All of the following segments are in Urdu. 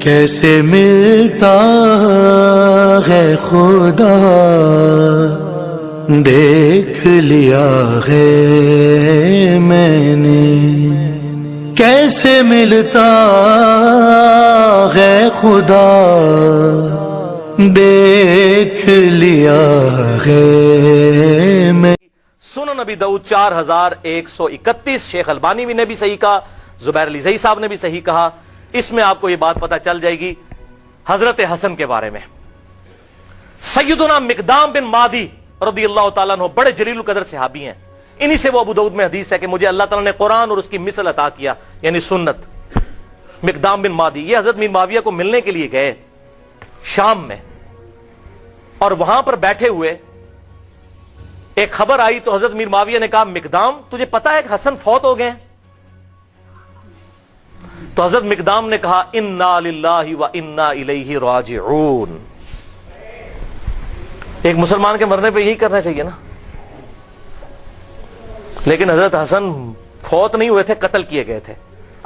کیسے ملتا ہے خدا دیکھ لیا ہے میں نے، کیسے ملتا ہے خدا دیکھ لیا ہے میں۔ سنن نبی داؤد 4131، شیخ البانی نے بھی صحیح کہا، زبیر علی زئی صاحب نے بھی صحیح کہا۔ اس میں آپ کو یہ بات پتہ چل جائے گی حضرت حسن کے بارے میں۔ سیدنا مقدام بن مادی رضی اللہ تعالیٰ عنہ بڑے جلیل القدر صحابی ہیں، انہی سے وہ ابو داؤد میں حدیث ہے کہ مجھے اللہ تعالیٰ نے قرآن اور اس کی مثل عطا کیا، یعنی سنت۔ مقدام بن مادی یہ حضرت میر معاویہ کو ملنے کے لیے گئے شام میں، اور وہاں پر بیٹھے ہوئے ایک خبر آئی تو حضرت میر معاویہ نے کہا مقدام تجھے پتا ہے کہ حسن فوت ہو گئے ہیں؟ تو حضرت مقدام نے کہا انا للہ و انا الیہ راجعون۔ ایک مسلمان کے مرنے پہ یہی کرنا چاہیے نا، لیکن حضرت حسن فوت نہیں ہوئے تھے، قتل کیے گئے تھے۔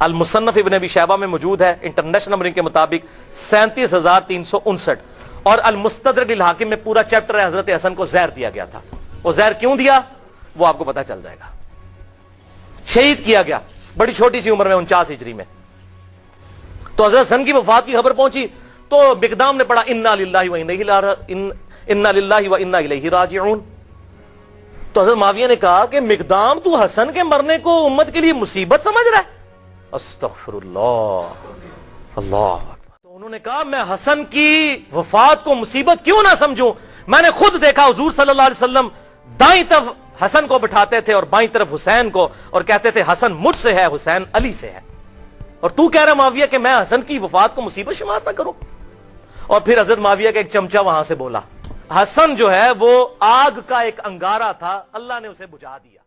المصنف ابن ابی شیبہ میں موجود ہے انٹرنیشنل نمبرنگ کے مطابق 37,359، اور المستدرک للحاکم میں پورا چیپٹر ہے حضرت حسن کو زہر دیا گیا تھا۔ وہ زہر کیوں دیا وہ آپ کو پتا چل جائے گا۔ شہید کیا گیا بڑی چھوٹی سی عمر میں 49 ہجری میں۔ تو حضرت حسن کی وفات کی خبر پہنچی تو مقدام نے پڑھا انا للہ و انا الیہ راجعون۔ تو حضرت معاویہ نے کہا کہ مقدام تو حسن کے مرنے کو امت کے لیے مصیبت سمجھ رہا ہے؟ استغفر اللہ، اللہ اکبر۔ تو انہوں نے کہا میں حسن کی وفات کو مصیبت کیوں نہ سمجھوں، میں نے خود دیکھا حضور صلی اللہ علیہ وسلم دائیں طرف حسن کو بٹھاتے تھے اور بائیں طرف حسین کو، اور کہتے تھے حسن مجھ سے ہے حسین علی سے ہے، اور تو کہہ رہا معاویہ کہ میں حسن کی وفات کو مصیبت شمار نہ کروں۔ اور پھر حضرت معاویہ کا ایک چمچہ وہاں سے بولا حسن جو ہے وہ آگ کا ایک انگارہ تھا، اللہ نے اسے بجھا دیا۔